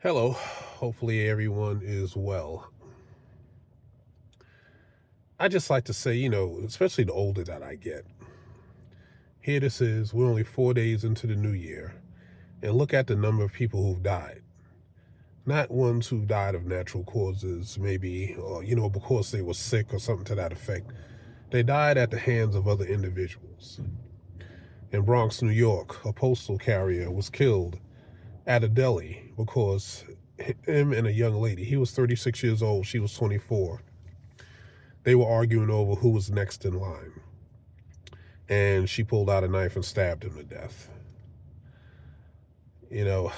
Hello. Hopefully everyone is well. I just like to say, especially the older that I get, here this is, we're only 4 days into the new year, and look at the number of people who've died. Not ones who died of natural causes, maybe, or, because they were sick or something to that effect. They died at the hands of other individuals. In Bronx, New York, a postal carrier was killed at a deli because him and a young lady, he was 36 years old, she was 24. They were arguing over who was next in line. And she pulled out a knife and stabbed him to death. You know,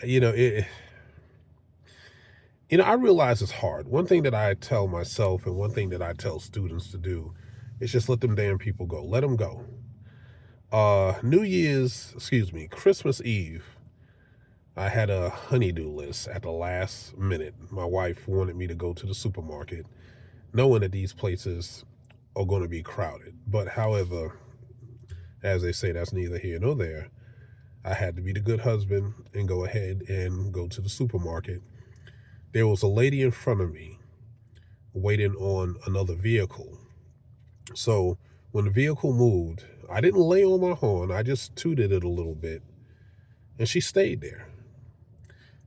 you know, it, I realize it's hard. One thing that I tell myself and one thing that I tell students to do is just let them damn people go. Let them go. Christmas Eve, I had a honeydew list at the last minute. My wife wanted me to go to the supermarket, knowing that these places are going to be crowded. But however, as they say, that's neither here nor there. I had to be the good husband and go ahead and go to the supermarket. There was a lady in front of me waiting on another vehicle. So when the vehicle moved, I didn't lay on my horn, I just tooted it a little bit, and she stayed there.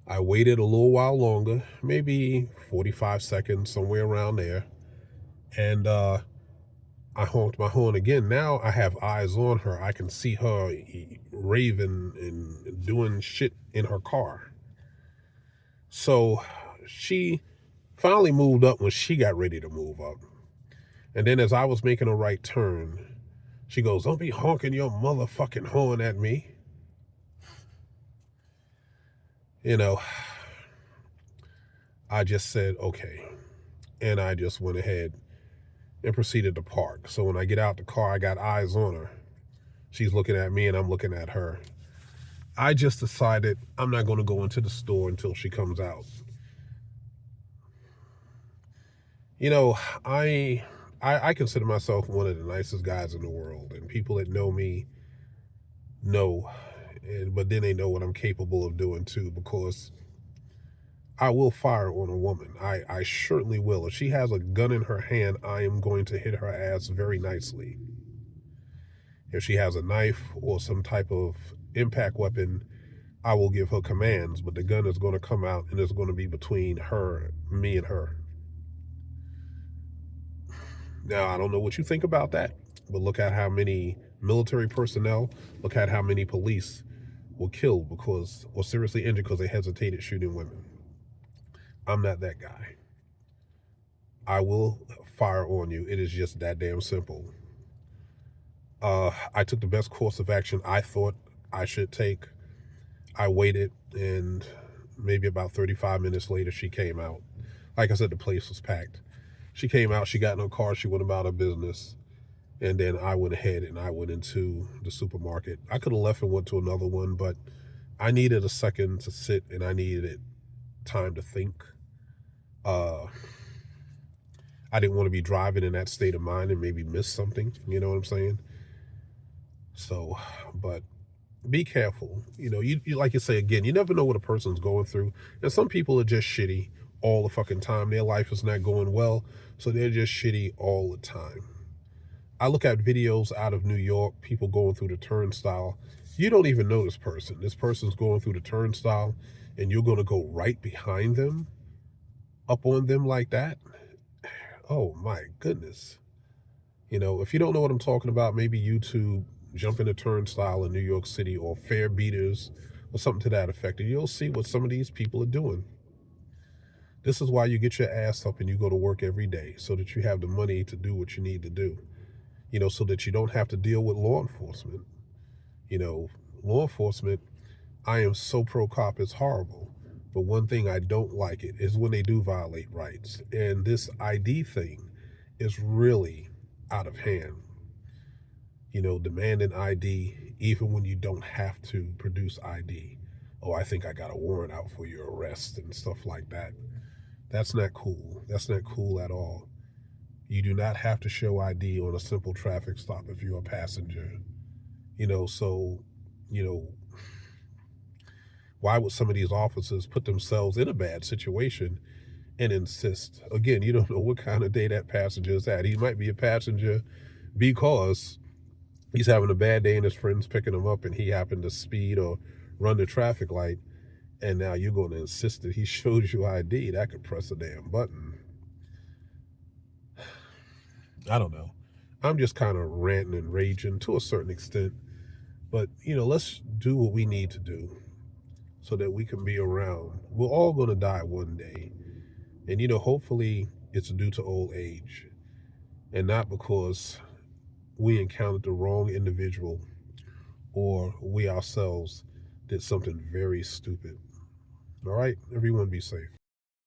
I waited a little while longer, maybe 45 seconds, somewhere around there, and I honked my horn again. Now I have eyes on her. I can see her raving and doing shit in her car. So she finally moved up when she got ready to move up. And then as I was making a right turn, she goes, "Don't be honking your motherfucking horn at me." You know, I just said, okay. And I just went ahead and proceeded to park. So when I get out the car, I got eyes on her. She's looking at me and I'm looking at her. I just decided I'm not going to go into the store until she comes out. You know, I consider myself one of the nicest guys in the world, and people that know me know, but then they know what I'm capable of doing too, because I will fire on a woman. I certainly will. If she has a gun in her hand, I am going to hit her ass very nicely. If she has a knife or some type of impact weapon, I will give her commands, but the gun is going to come out and it's going to be between me and her. Now, I don't know what you think about that, but look at how many military personnel, look at how many police were killed or seriously injured because they hesitated shooting women. I'm not that guy. I will fire on you. It is just that damn simple. I took the best course of action I thought I should take. I waited, and maybe about 35 minutes later, she came out. Like I said, the place was packed. She came out, she got in her car, she went about her business. And then I went ahead and I went into the supermarket. I could have left and went to another one, but I needed a second to sit and I needed time to think. Uh, I didn't want to be driving in that state of mind and maybe miss something. You know what I'm saying? So, but be careful. You like you say again, you never know what a person's going through. And some people are just shitty all the fucking time. Their life is not going well, so they're just shitty all the time. I look at videos out of New York, people going through the turnstile. You don't even know this person. This person's going through the turnstile, and you're going to go right behind them, up on them like that. Oh my goodness. If you don't know what I'm talking about, maybe YouTube, jump in a turnstile in New York City or fare beaters or something to that effect, and you'll see what some of these people are doing. This is why you get your ass up and you go to work every day, so that you have the money to do what you need to do, so that you don't have to deal with law enforcement. You know, law enforcement, I am so pro cop, it's horrible. But one thing I don't like it is when they do violate rights. And this ID thing is really out of hand. Demanding ID even when you don't have to produce ID. Oh, I think I got a warrant out for your arrest and stuff like that. That's not cool. That's not cool at all. You do not have to show ID on a simple traffic stop if you're a passenger. So, you know, Why would some of these officers put themselves in a bad situation and insist? Again, you don't know what kind of day that passenger is at. He might be a passenger because he's having a bad day and his friend's picking him up and he happened to speed or run the traffic light, and now you're going to insist that he shows you ID. That could press a damn button. I don't know. I'm just kind of ranting and raging to a certain extent. But, let's do what we need to do so that we can be around. We're all going to die one day. And, hopefully it's due to old age and not because we encountered the wrong individual or we ourselves did something very stupid. All right, everyone be safe.